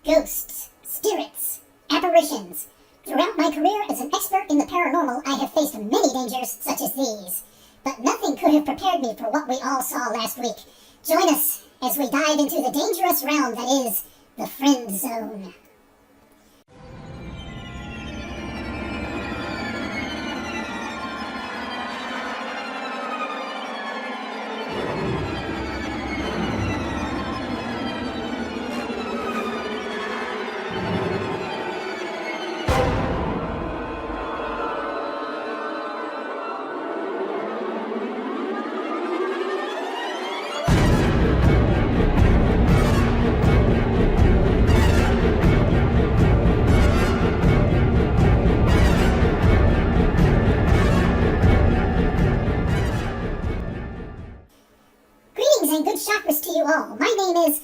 Ghosts, spirits, apparitions. Throughout my career as an expert in the paranormal, I have faced many dangers such as these. But nothing could have prepared me for what we all saw last week. Join us as we dive into the dangerous realm that is the friend zone. To you all. My name is...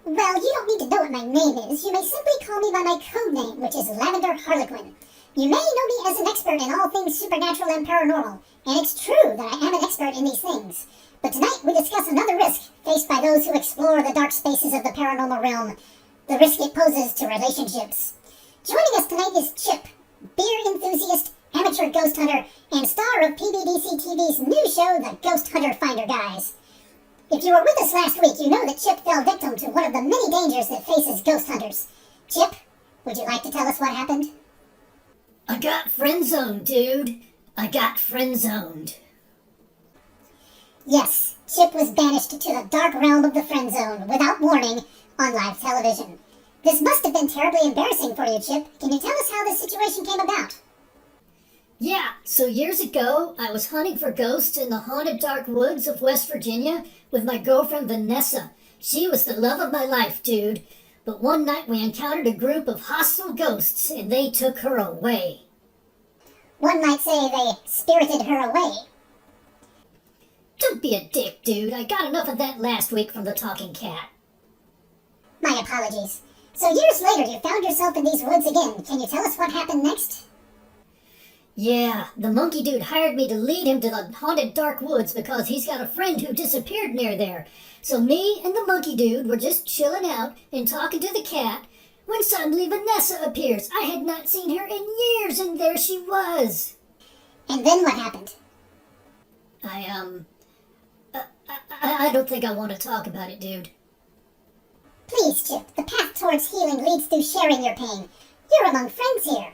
Well, you don't need to know what my name is. You may simply call me by my code name, which is Lavender Harlequin. You may know me as an expert in all things supernatural and paranormal, and it's true that I am an expert in these things. But tonight we discuss another risk faced by those who explore the dark spaces of the paranormal realm. The risk it poses to relationships. Joining us tonight is Chip, beer enthusiast, amateur ghost hunter, and star of PBDC TV's new show, The Ghost Hunter Finder Guys. If you were with us last week, you know that Chip fell victim to one of the many dangers that faces ghost hunters. Chip, would you like to tell us what happened? I got friend-zoned, dude. I got friend-zoned. Yes, Chip was banished to the dark realm of the friend zone without warning on live television. This must have been terribly embarrassing for you, Chip. Can you tell us how this situation came about? Yeah, so years ago, I was hunting for ghosts in the haunted dark woods of West Virginia with my girlfriend Vanessa. She was the love of my life, dude. But one night we encountered a group of hostile ghosts and they took her away. One might say they spirited her away. Don't be a dick, dude. I got enough of that last week from the talking cat. My apologies. So years later, you found yourself in these woods again. Can you tell us what happened next? Yeah, the monkey dude hired me to lead him to the haunted dark woods because he's got a friend who disappeared near there. So me and the monkey dude were just chilling out and talking to the cat when suddenly Vanessa appears. I had not seen her in years and there she was. And then what happened? I don't think I want to talk about it, dude. Please, Chip, the path towards healing leads through sharing your pain. You're among friends here.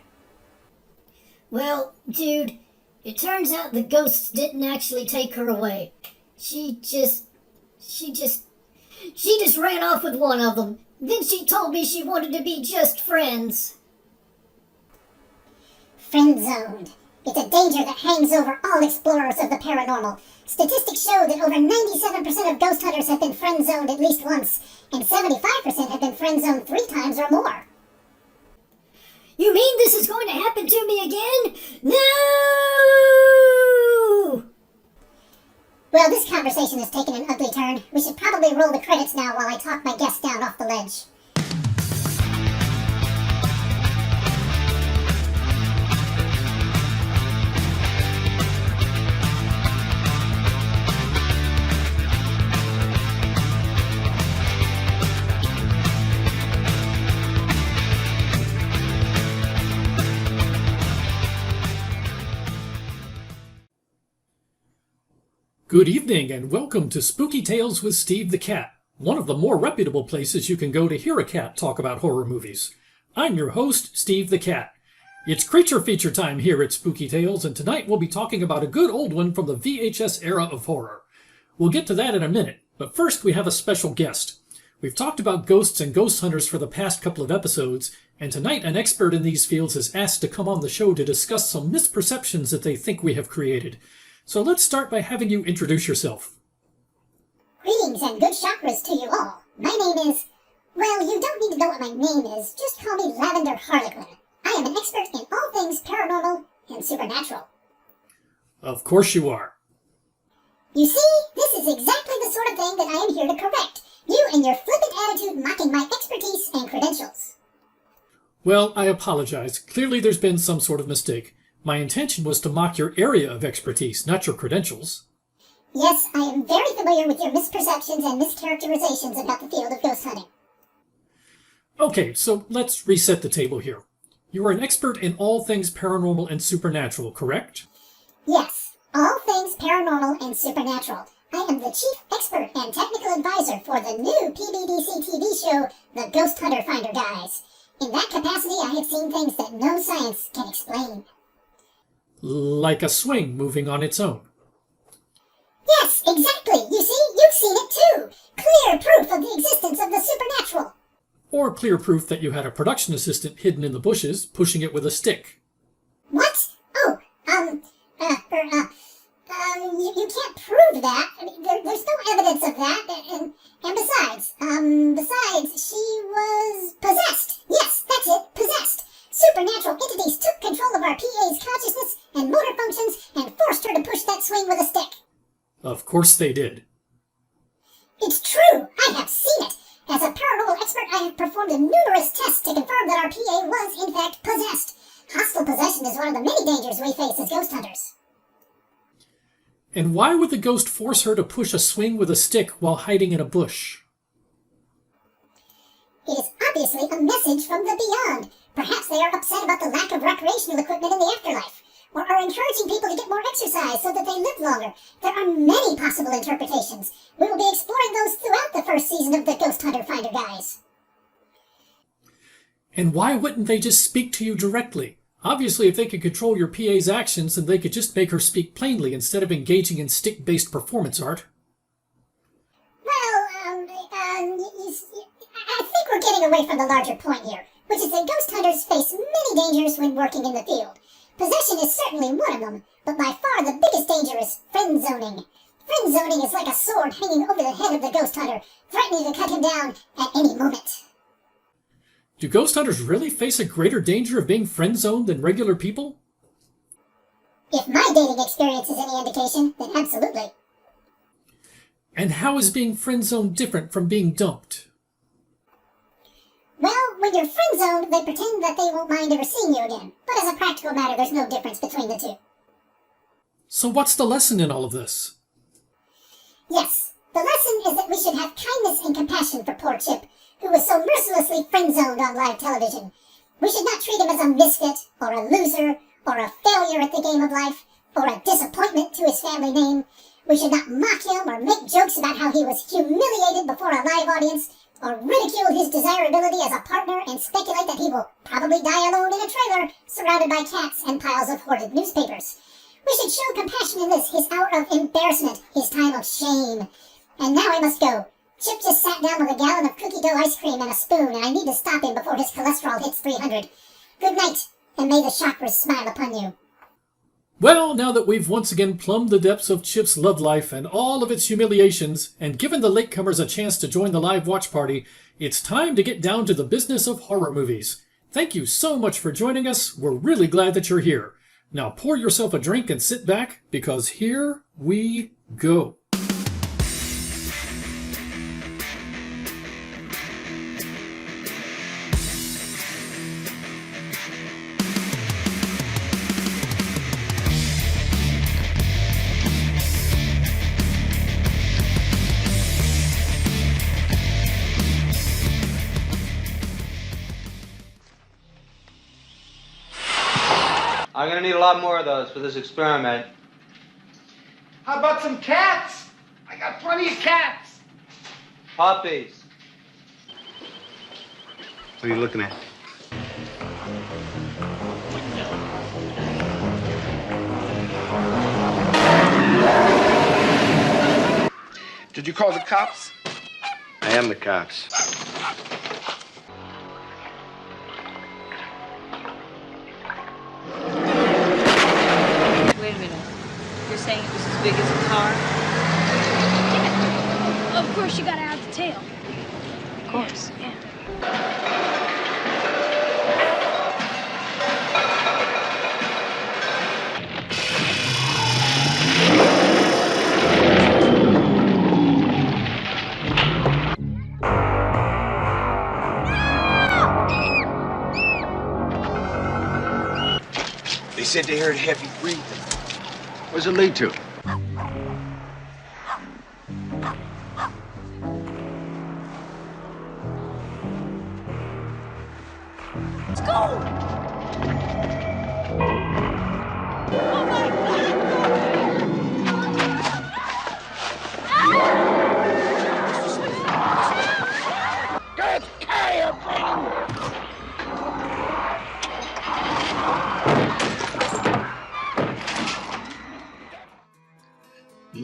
Well, dude, it turns out the ghosts didn't actually take her away. She just ran off with one of them. Then she told me she wanted to be just friends. Friend zoned. It's a danger that hangs over all explorers of the paranormal. Statistics show that over 97% of ghost hunters have been friend zoned at least once, and 75% have been friend zoned 3 times or more. You mean this is going to happen to me again? No! Well, this conversation has taken an ugly turn. We should probably roll the credits now while I talk my guest down off the ledge. Good evening and welcome to Spooky Tales with Steve the Cat, one of the more reputable places you can go to hear a cat talk about horror movies. I'm your host, Steve the Cat. It's creature feature time here at Spooky Tales, and tonight we'll be talking about a good old one from the VHS era of horror. We'll get to that in a minute, but first we have a special guest. We've talked about ghosts and ghost hunters for the past couple of episodes, and tonight an expert in these fields is asked to come on the show to discuss some misperceptions that they think we have created. So let's start by having you introduce yourself. Greetings and good chakras to you all. My name is... Well, you don't need to know what my name is. Just call me Lavender Harlequin. I am an expert in all things paranormal and supernatural. Of course you are. You see, this is exactly the sort of thing that I am here to correct. You and your flippant attitude mocking my expertise and credentials. Well, I apologize. Clearly there's been some sort of mistake. My intention was to mock your area of expertise, not your credentials. Yes, I am very familiar with your misperceptions and mischaracterizations about the field of ghost hunting. Okay, so let's reset the table here. You are an expert in all things paranormal and supernatural, correct? Yes, all things paranormal and supernatural. I am the chief expert and technical advisor for the new PBDC TV show, The Ghost Hunter Finder Guys. In that capacity, I have seen things that no science can explain. Like a swing moving on its own. Yes, exactly. You see, you've seen it too. Clear proof of the existence of the supernatural. Or clear proof that you had a production assistant hidden in the bushes, pushing it with a stick. What? Oh, you can't prove that. I mean, there's no evidence of that. And besides, she was possessed. Yes, that's it, possessed. Supernatural entities took control of our PA's consciousness and motor functions and forced her to push that swing with a stick. Of course they did. It's true. I have seen it. As a paranormal expert, I have performed numerous tests to confirm that our PA was, in fact, possessed. Hostile possession is one of the many dangers we face as ghost hunters. And why would the ghost force her to push a swing with a stick while hiding in a bush? It is obviously a message from the beyond. Perhaps they are upset about the lack of recreational equipment in the afterlife, or are encouraging people to get more exercise so that they live longer. There are many possible interpretations. We will be exploring those throughout the first season of the Ghost Hunter Finder Guys. And why wouldn't they just speak to you directly? Obviously, if they could control your PA's actions, then they could just make her speak plainly instead of engaging in stick-based performance art. Well, I think we're getting away from the larger point here, which is that ghost hunters face many dangers when working in the field. Possession is certainly one of them, but by far the biggest danger is friend zoning. Friend zoning is like a sword hanging over the head of the ghost hunter, threatening to cut him down at any moment. Do ghost hunters really face a greater danger of being friend-zoned than regular people? If my dating experience is any indication, then absolutely. And how is being friend-zoned different from being dumped? Well, when you're friend-zoned, they pretend that they won't mind ever seeing you again. But as a practical matter, there's no difference between the two. So what's the lesson in all of this? Yes, the lesson is that we should have kindness and compassion for poor Chip, who was so mercilessly friend-zoned on live television. We should not treat him as a misfit, or a loser, or a failure at the game of life, or a disappointment to his family name. We should not mock him or make jokes about how he was humiliated before a live audience, or ridicule his desirability as a partner and speculate that he will probably die alone in a trailer, surrounded by cats and piles of hoarded newspapers. We should show compassion in this, his hour of embarrassment, his time of shame. And now I must go. Chip just sat down with a gallon of cookie dough ice cream and a spoon, and I need to stop him before his cholesterol hits 300. Good night, and may the chakras smile upon you. Well, now that we've once again plumbed the depths of Chip's love life and all of its humiliations, and given the latecomers a chance to join the live watch party, it's time to get down to the business of horror movies. Thank you so much for joining us. We're really glad that you're here. Now pour yourself a drink and sit back, because here we go. I'm gonna need a lot more of those for this experiment. How about some cats? I got plenty of cats. Puppies. What are you looking at? Did you call the cops? I am the cops. Wait a minute. You're saying it was as big as a car? Yeah. Of course you gotta add the tail. Of course. Yeah. They said they heard heavy breathing. Where's it lead to?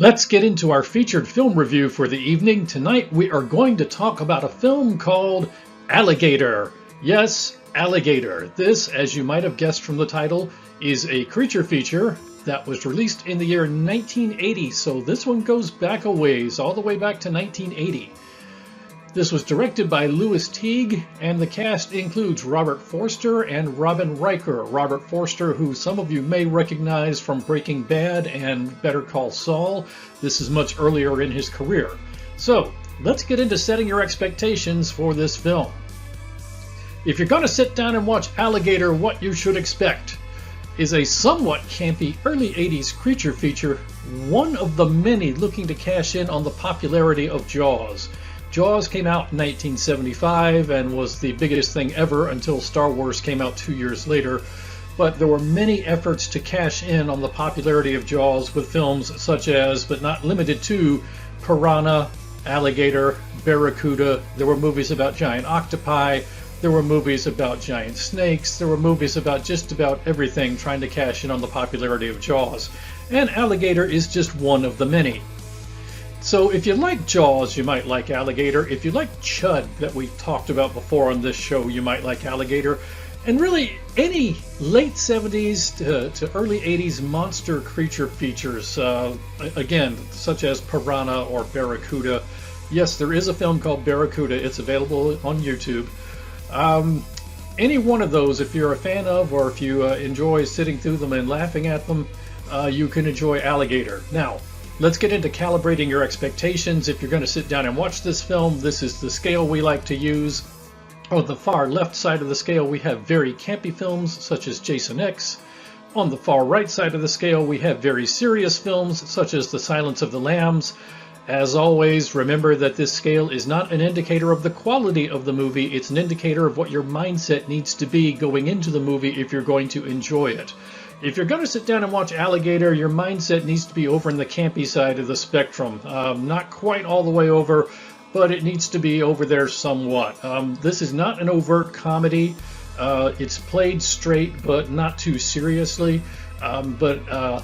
Let's get into our featured film review for the evening. Tonight we are going to talk about a film called Alligator. Yes, Alligator. This, as you might have guessed from the title, is a creature feature that was released in the year 1980. So this one goes back a ways, all the way back to 1980. This was directed by Louis Teague, and the cast includes Robert Forster and Robin Riker. Robert Forster, who some of you may recognize from Breaking Bad and Better Call Saul. This is much earlier in his career. So, let's get into setting your expectations for this film. If you're going to sit down and watch Alligator, what you should expect is a somewhat campy early 80s creature feature, one of the many looking to cash in on the popularity of Jaws. Jaws came out in 1975 and was the biggest thing ever until Star Wars came out 2 years later. But there were many efforts to cash in on the popularity of Jaws with films such as, but not limited to, Piranha, Alligator, Barracuda. There were movies about giant octopi. There were movies about giant snakes. There were movies about just about everything trying to cash in on the popularity of Jaws. And Alligator is just one of the many. So if you like Jaws, you might like Alligator. If you like Chud that we talked about before on this show, you might like Alligator. And really, any late 70s to early 80s monster creature features, again, such as Piranha or Barracuda. Yes, there is a film called Barracuda. It's available on YouTube. Any one of those, if you're a fan of, or if you enjoy sitting through them and laughing at them, you can enjoy Alligator. Now, let's get into calibrating your expectations. If you're going to sit down and watch this film, this is the scale we like to use. On the far left side of the scale, we have very campy films such as Jason X. On the far right side of the scale, we have very serious films such as The Silence of the Lambs. As always, remember that this scale is not an indicator of the quality of the movie. It's an indicator of what your mindset needs to be going into the movie if you're going to enjoy it. If you're going to sit down and watch Alligator, your mindset needs to be over in the campy side of the spectrum. Not quite all the way over, but it needs to be over there somewhat. This is not an overt comedy. It's played straight, but not too seriously. But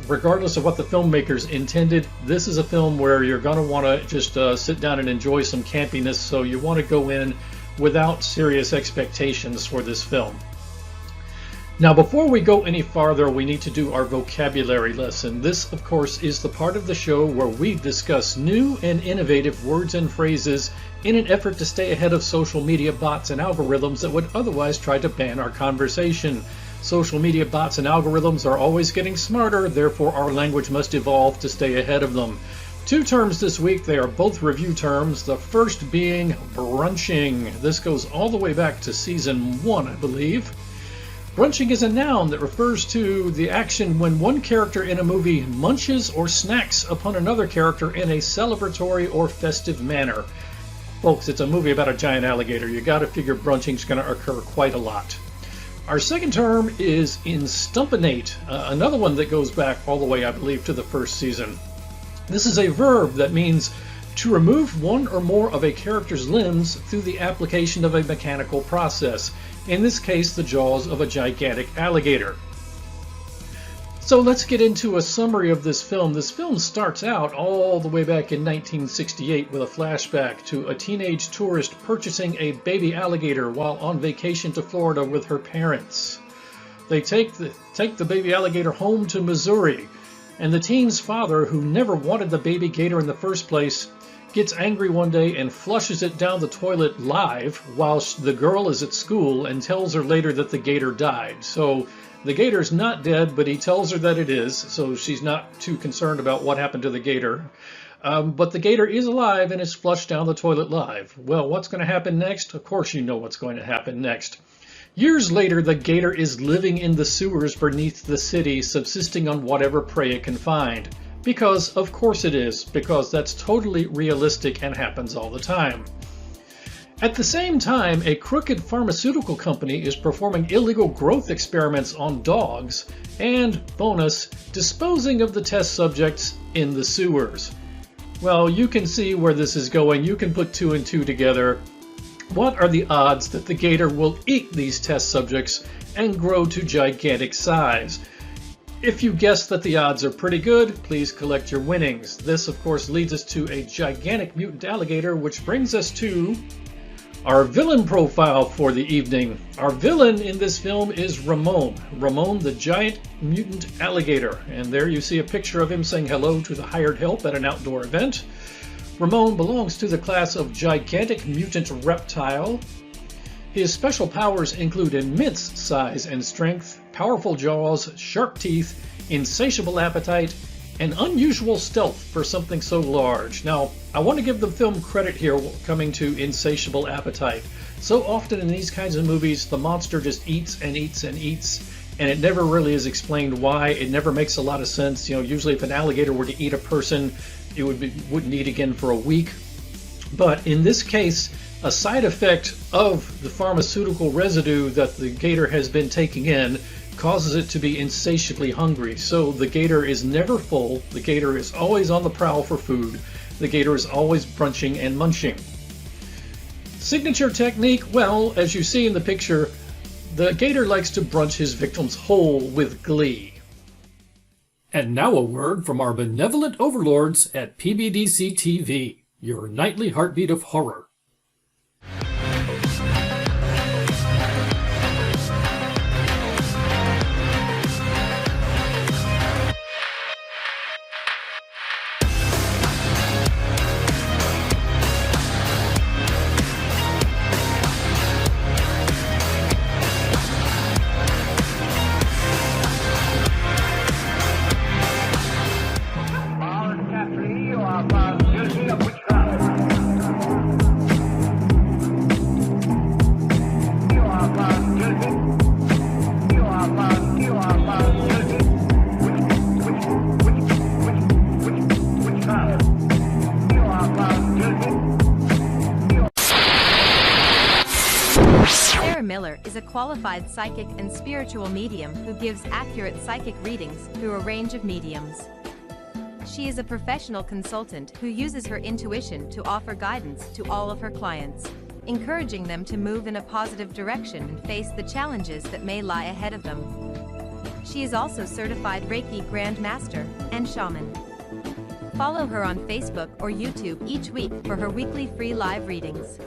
regardless of what the filmmakers intended, this is a film where you're going to want to just sit down and enjoy some campiness, so you want to go in without serious expectations for this film. Now, before we go any farther, we need to do our vocabulary lesson. This, of course, is the part of the show where we discuss new and innovative words and phrases in an effort to stay ahead of social media bots and algorithms that would otherwise try to ban our conversation. Social media bots and algorithms are always getting smarter, therefore our language must evolve to stay ahead of them. Two terms this week, they are both review terms, the first being brunching. This goes all the way back to season 1, I believe. Brunching is a noun that refers to the action when one character in a movie munches or snacks upon another character in a celebratory or festive manner. Folks, it's a movie about a giant alligator. You gotta figure brunching's gonna occur quite a lot. Our second term is instumpanate, another one that goes back all the way, I believe, to the first season. This is a verb that means to remove one or more of a character's limbs through the application of a mechanical process. In this case, the jaws of a gigantic alligator. So let's get into a summary of this film. This film starts out all the way back in 1968 with a flashback to a teenage tourist purchasing a baby alligator while on vacation to Florida with her parents. They take the baby alligator home to Missouri, and the teen's father, who never wanted the baby gator in the first place, gets angry one day and flushes it down the toilet live while the girl is at school and tells her later that the gator died. So the gator's not dead, but he tells her that it is, so she's not too concerned about what happened to the gator. But the gator is alive and is flushed down the toilet live. Well, what's going to happen next? Of course you know what's going to happen next. Years later, the gator is living in the sewers beneath the city, subsisting on whatever prey it can find. Because, of course it is, because that's totally realistic and happens all the time. At the same time, a crooked pharmaceutical company is performing illegal growth experiments on dogs and, bonus, disposing of the test subjects in the sewers. Well, you can see where this is going. You can put two and two together. What are the odds that the gator will eat these test subjects and grow to gigantic size? If you guess that the odds are pretty good, please collect your winnings. This, of course, leads us to a gigantic mutant alligator, which brings us to our villain profile for the evening. Our villain in this film is Ramon. Ramon, the giant mutant alligator. And there you see a picture of him saying hello to the hired help at an outdoor event. Ramon belongs to the class of gigantic mutant reptile. His special powers include immense size and strength, powerful jaws, sharp teeth, insatiable appetite, and unusual stealth for something so large. Now, I want to give the film credit here coming to insatiable appetite. So often in these kinds of movies, the monster just eats and eats and eats, and it never really is explained why. It never makes a lot of sense. Usually if an alligator were to eat a person, it wouldn't eat again for a week. But in this case, a side effect of the pharmaceutical residue that the gator has been taking in causes it to be insatiably hungry. So the gator is never full. The gator is always on the prowl for food. The gator is always brunching and munching. Signature technique, well, as you see in the picture, the gator likes to brunch his victims whole with glee. And now a word from our benevolent overlords at PBDC TV, your nightly heartbeat of horror. Is a qualified psychic and spiritual medium who gives accurate psychic readings through a range of mediums. She is a professional consultant who uses her intuition to offer guidance to all of her clients, encouraging them to move in a positive direction and face the challenges that may lie ahead of them. She is also certified Reiki Grand Master and Shaman. Follow her on Facebook or YouTube each week for her weekly free live readings.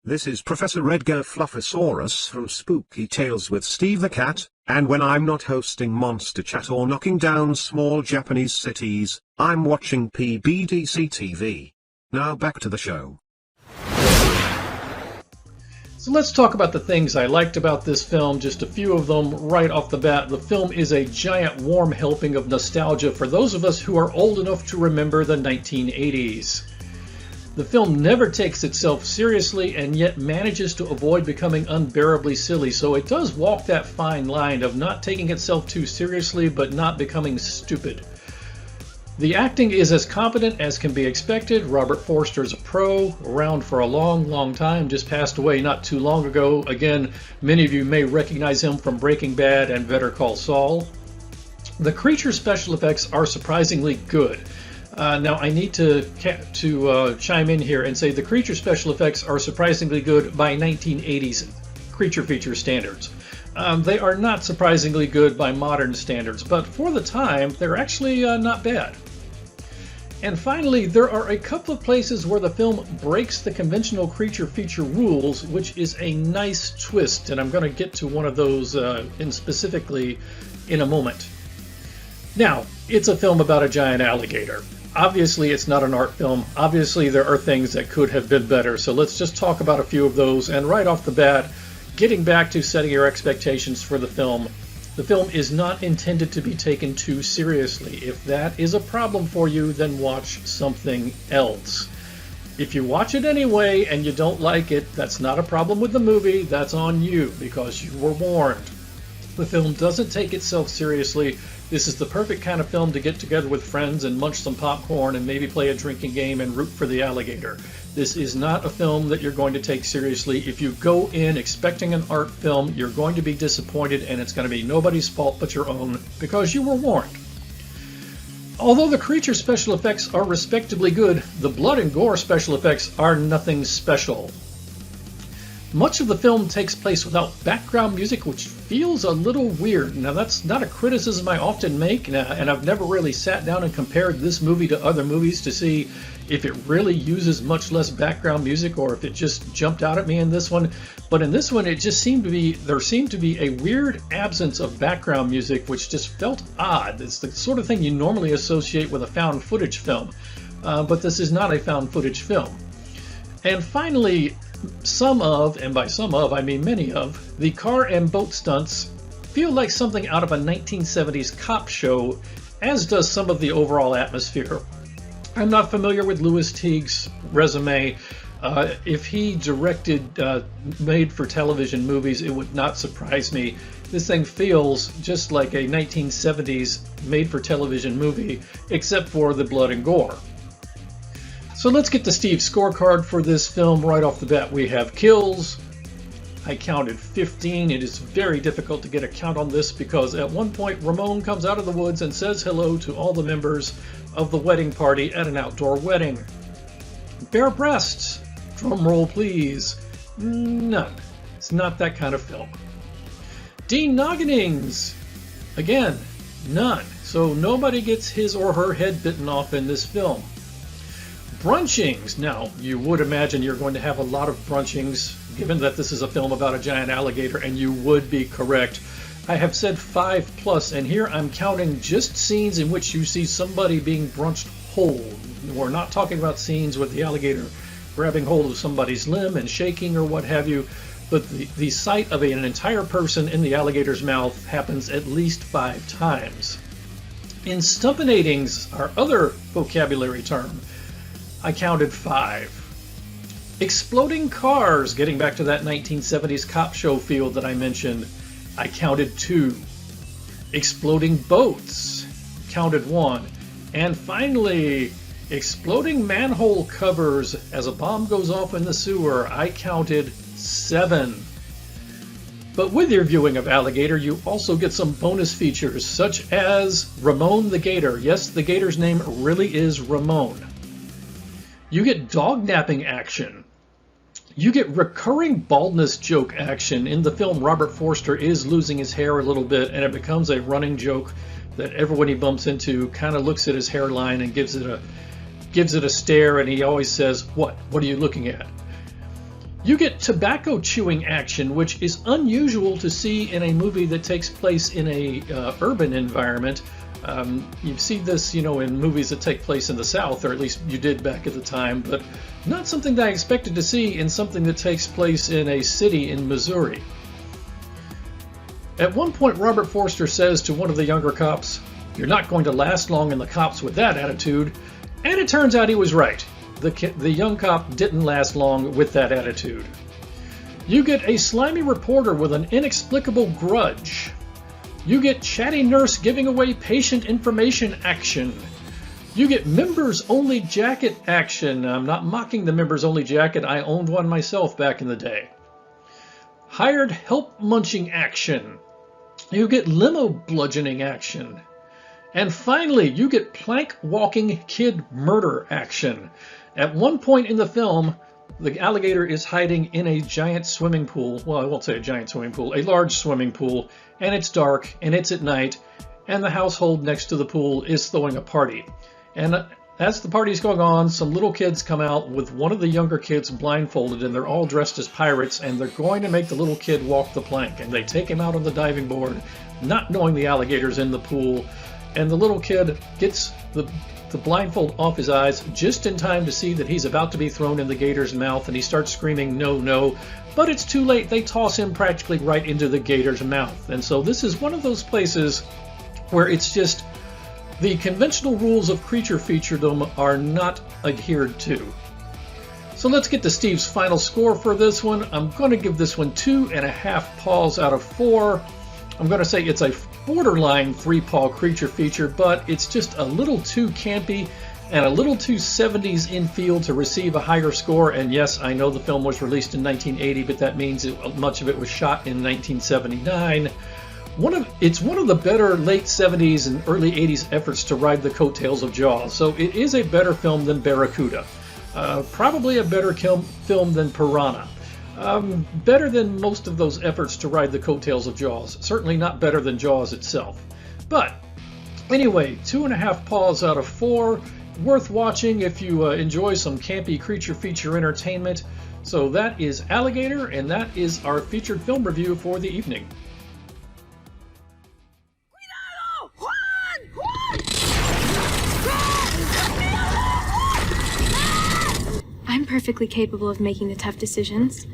This is Professor Edgar Fluffosaurus from Spooky Tales with Steve the Cat, and when I'm not hosting Monster Chat or knocking down small Japanese cities, I'm watching PBDC TV. Now back to the show. So let's talk about the things I liked about this film, just a few of them right off the bat. The film is a giant warm helping of nostalgia for those of us who are old enough to remember the 1980s. The film never takes itself seriously and yet manages to avoid becoming unbearably silly, so it does walk that fine line of not taking itself too seriously but not becoming stupid. The acting is as competent as can be expected. Robert Forster is a pro, around for a long time, just passed away not too long ago. Again, many of you may recognize him from Breaking Bad and Better Call Saul. The creature special effects are surprisingly good. Now I need to chime in here and say the creature special effects are surprisingly good by 1980s creature feature standards. They are not surprisingly good by modern standards, but for the time, they're actually not bad. And finally, there are a couple of places where the film breaks the conventional creature feature rules, which is a nice twist, and I'm going to get to one of those specifically in a moment. Now, it's a film about a giant alligator. Obviously, it's not an art film. Obviously, there are things that could have been better, so let's just talk about a few of those, and right off the bat, getting back to setting your expectations for the film is not intended to be taken too seriously. If that is a problem for you, then watch something else. If you watch it anyway and you don't like it, that's not a problem with the movie, that's on you because you were warned. The film doesn't take itself seriously. This is the perfect kind of film to get together with friends and munch some popcorn and maybe play a drinking game and root for the alligator. This is not a film that you're going to take seriously. If you go in expecting an art film, you're going to be disappointed, and it's going to be nobody's fault but your own because you were warned. Although the creature special effects are respectably good, the blood and gore special effects are nothing special. Much of the film takes place without background music, which feels a little weird. Now, that's not a criticism I often make, and I've never really sat down and compared this movie to other movies to see if it really uses much less background music or if it just jumped out at me in this one. But in this one, there seemed to be a weird absence of background music, which just felt odd. It's the sort of thing you normally associate with a found footage film, but this is not a found footage film. And finally, some of, and by some of I mean many of, the car and boat stunts feel like something out of a 1970s cop show, as does some of the overall atmosphere. I'm not familiar with Louis Teague's resume. If he directed made-for-television movies, it would not surprise me. This thing feels just like a 1970s made-for-television movie, except for the blood and gore. So let's get to Steve's scorecard for this film right off the bat. We have kills. I counted 15. It is very difficult to get a count on this because at one point Ramon comes out of the woods and says hello to all the members of the wedding party at an outdoor wedding. Bare breasts. Drum roll please. None. It's not that kind of film. Dean Nogginings. Again, none. So nobody gets his or her head bitten off in this film. Brunchings. Now, you would imagine you're going to have a lot of brunchings, given that this is a film about a giant alligator, and you would be correct. I have said 5+, and here I'm counting just scenes in which you see somebody being brunched whole. We're not talking about scenes with the alligator grabbing hold of somebody's limb and shaking or what have you, but the sight of an entire person in the alligator's mouth happens at least 5 times. Instumpinatings, our other vocabulary term, I counted 5. Exploding cars, getting back to that 1970s cop show feel that I mentioned, I counted 2. Exploding boats, counted 1. And finally, exploding manhole covers as a bomb goes off in the sewer, I counted 7. But with your viewing of Alligator, you also get some bonus features, such as Ramon the Gator. Yes, the gator's name really is Ramon. You get dog napping action. You get recurring baldness joke action. In the film, Robert Forster is losing his hair a little bit, and it becomes a running joke that everyone he bumps into kind of looks at his hairline and gives it a stare, and he always says, "What are you looking at?" You get tobacco chewing action, which is unusual to see in a movie that takes place in a urban environment. You see this, in movies that take place in the South, or at least you did back at the time, but not something that I expected to see in something that takes place in a city in Missouri. At one point, Robert Forster says to one of the younger cops, "You're not going to last long in the cops with that attitude," and it turns out he was right. The young cop didn't last long with that attitude. You get a slimy reporter with an inexplicable grudge. You get chatty nurse giving away patient information action. You get members-only jacket action. I'm not mocking the members-only jacket. I owned one myself back in the day. Hired help munching action. You get limo bludgeoning action. And finally, you get plank walking kid murder action. At one point in the film, the alligator is hiding in a giant swimming pool. Well, I won't say a giant swimming pool, a large swimming pool, and it's dark, and it's at night, and the household next to the pool is throwing a party. And as the party's going on, some little kids come out with one of the younger kids blindfolded, and they're all dressed as pirates, and they're going to make the little kid walk the plank, and they take him out on the diving board, not knowing the alligator's in the pool, and the little kid gets the blindfold off his eyes just in time to see that he's about to be thrown in the gator's mouth, and he starts screaming, "No, no," but it's too late. They toss him practically right into the gator's mouth. And so this is one of those places where it's just the conventional rules of creature featuredom are not adhered to. So let's get to Steve's final score for this one. I'm going to give this one 2.5 paws out of 4. I'm going to say it's a borderline 3-paw creature feature, but it's just a little too campy and a little too 70s in feel to receive a higher score. And yes, I know the film was released in 1980, but that means much of it was shot in 1979. It's one of the better late 70s and early 80s efforts to ride the coattails of Jaws, so it is a better film than Barracuda. Probably a better film than Piranha. Better than most of those efforts to ride the coattails of Jaws. Certainly not better than Jaws itself. But anyway, 2.5 paws out of 4. Worth watching if you enjoy some campy creature feature entertainment. So that is Alligator, and that is our featured film review for the evening. I'm perfectly capable of making the tough decisions.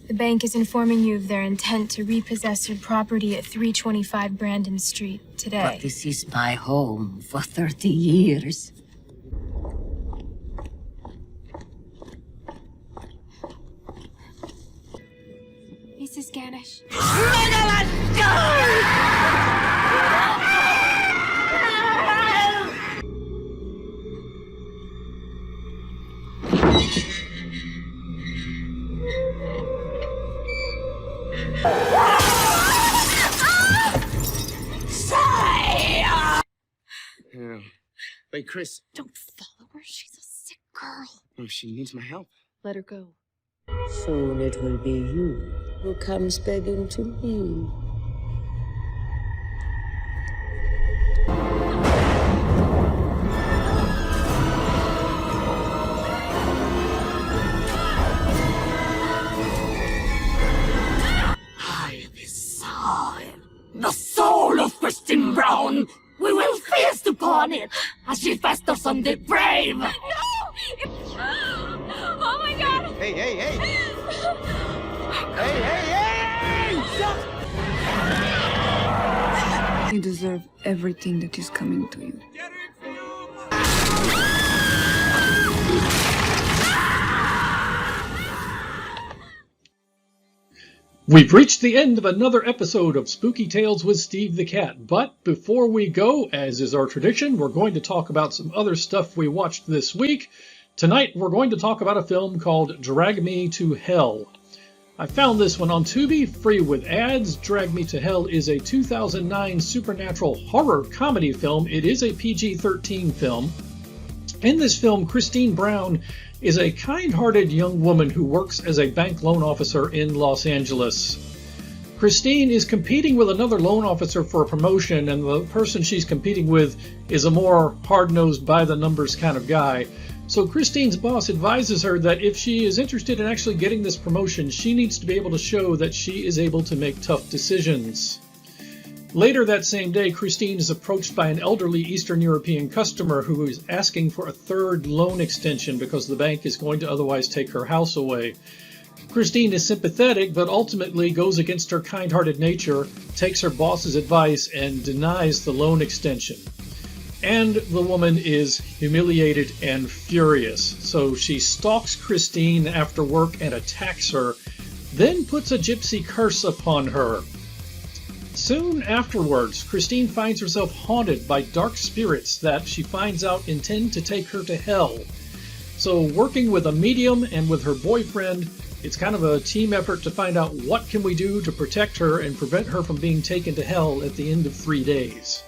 The bank is informing you of their intent to repossess your property at 325 Brandon Street today. But this is my home for 30 years. Mrs. Ganesh. Wait, Chris. Don't follow her. She's a sick girl. Oh, she needs my help. Let her go. Soon it will be you who comes begging to me. I desire the soul of Christine Brown. We will feast upon it as she festers on the brave. No! Oh my God! Hey, hey, hey! Hey, hey, hey! You deserve everything that is coming to you. We've reached the end of another episode of Spooky Tales with Steve the Cat, but before we go, as is our tradition, we're going to talk about some other stuff we watched this week. Tonight we're going to talk about a film called Drag Me to Hell. I found this one on Tubi, free with ads. Drag Me to Hell is a 2009 supernatural horror comedy film. It is a PG-13 film. In this film, Christine Brown is a kind-hearted young woman who works as a bank loan officer in Los Angeles. Christine is competing with another loan officer for a promotion, and the person she's competing with is a more hard-nosed, by-the-numbers kind of guy. So Christine's boss advises her that if she is interested in actually getting this promotion, she needs to be able to show that she is able to make tough decisions. Later that same day, Christine is approached by an elderly Eastern European customer who is asking for a third loan extension because the bank is going to otherwise take her house away. Christine is sympathetic, but ultimately goes against her kind-hearted nature, takes her boss's advice, and denies the loan extension. And the woman is humiliated and furious, so she stalks Christine after work and attacks her, then puts a gypsy curse upon her. Soon afterwards, Christine finds herself haunted by dark spirits that she finds out intend to take her to hell. So working with a medium and with her boyfriend, it's kind of a team effort to find out what can we do to protect her and prevent her from being taken to hell at the end of 3 days.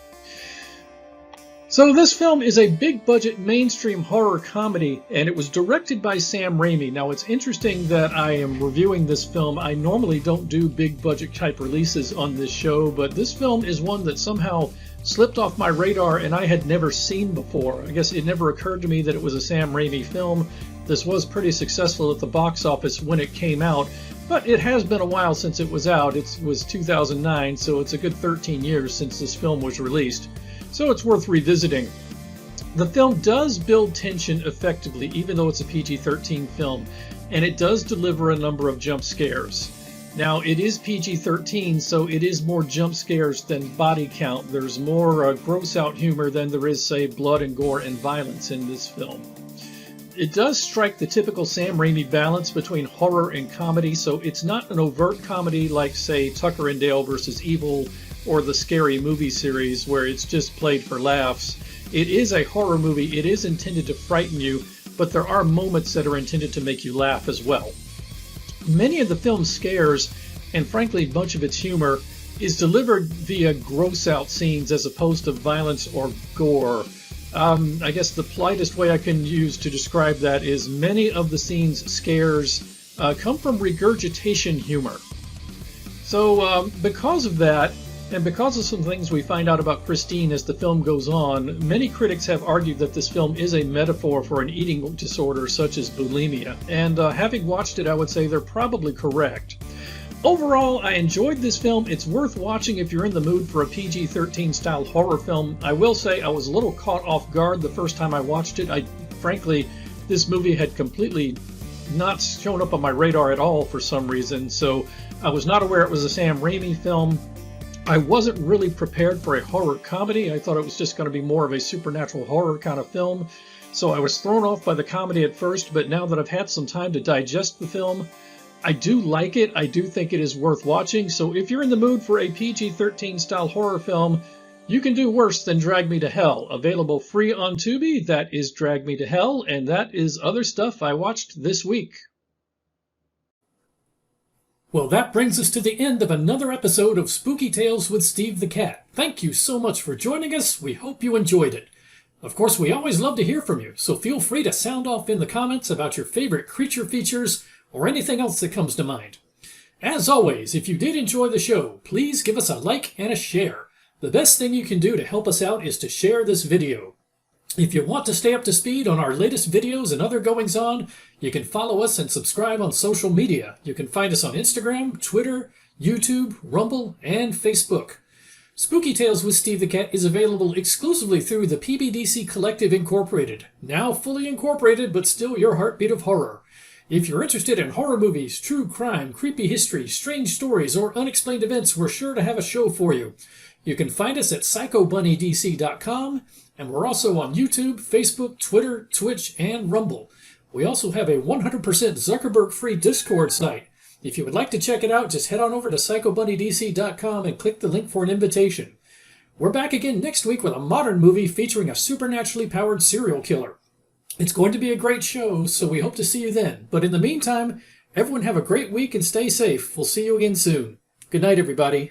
So this film is a big-budget mainstream horror comedy, and it was directed by Sam Raimi. Now, it's interesting that I am reviewing this film. I normally don't do big-budget type releases on this show, but this film is one that somehow slipped off my radar and I had never seen before. I guess it never occurred to me that it was a Sam Raimi film. This was pretty successful at the box office when it came out, but it has been a while since it was out. It was 2009, so it's a good 13 years since this film was released. So it's worth revisiting. The film does build tension effectively, even though it's a PG-13 film, and it does deliver a number of jump scares. Now, it is PG-13, so it is more jump scares than body count. There's more gross-out humor than there is, say, blood and gore and violence in this film. It does strike the typical Sam Raimi balance between horror and comedy, so it's not an overt comedy like, say, Tucker and Dale vs. Evil or the Scary Movie series, where it's just played for laughs. It is a horror movie. It is intended to frighten you, but there are moments that are intended to make you laugh as well. Many of the film's scares, and frankly much of its humor, is delivered via gross-out scenes as opposed to violence or gore. I guess the politest way I can use to describe that is many of the scene's scares come from regurgitation humor. So because of that, and because of some things we find out about Christine as the film goes on, many critics have argued that this film is a metaphor for an eating disorder such as bulimia. And having watched it, I would say they're probably correct. Overall, I enjoyed this film. It's worth watching if you're in the mood for a PG-13 style horror film. I will say I was a little caught off guard the first time I watched it. Frankly, this movie had completely not shown up on my radar at all for some reason, so I was not aware it was a Sam Raimi film. I wasn't really prepared for a horror comedy. I thought it was just going to be more of a supernatural horror kind of film. So I was thrown off by the comedy at first, but now that I've had some time to digest the film, I do like it. I do think it is worth watching. So if you're in the mood for a PG-13 style horror film, you can do worse than Drag Me to Hell. Available free on Tubi. That is Drag Me to Hell, and that is other stuff I watched this week. Well, that brings us to the end of another episode of Spooky Tales with Steve the Cat. Thank you so much for joining us. We hope you enjoyed it. Of course, we always love to hear from you, so feel free to sound off in the comments about your favorite creature features or anything else that comes to mind. As always, if you did enjoy the show, please give us a like and a share. The best thing you can do to help us out is to share this video. If you want to stay up to speed on our latest videos and other goings-on, you can follow us and subscribe on social media. You can find us on Instagram, Twitter, YouTube, Rumble, and Facebook. Spooky Tales with Steve the Cat is available exclusively through the PBDC Collective Incorporated. Now fully incorporated, but still your heartbeat of horror. If you're interested in horror movies, true crime, creepy history, strange stories, or unexplained events, we're sure to have a show for you. You can find us at psychobunnydc.com, and we're also on YouTube, Facebook, Twitter, Twitch, and Rumble. We also have a 100% Zuckerberg-free Discord site. If you would like to check it out, just head on over to psychobunnydc.com and click the link for an invitation. We're back again next week with a modern movie featuring a supernaturally powered serial killer. It's going to be a great show, so we hope to see you then. But in the meantime, everyone have a great week and stay safe. We'll see you again soon. Good night, everybody.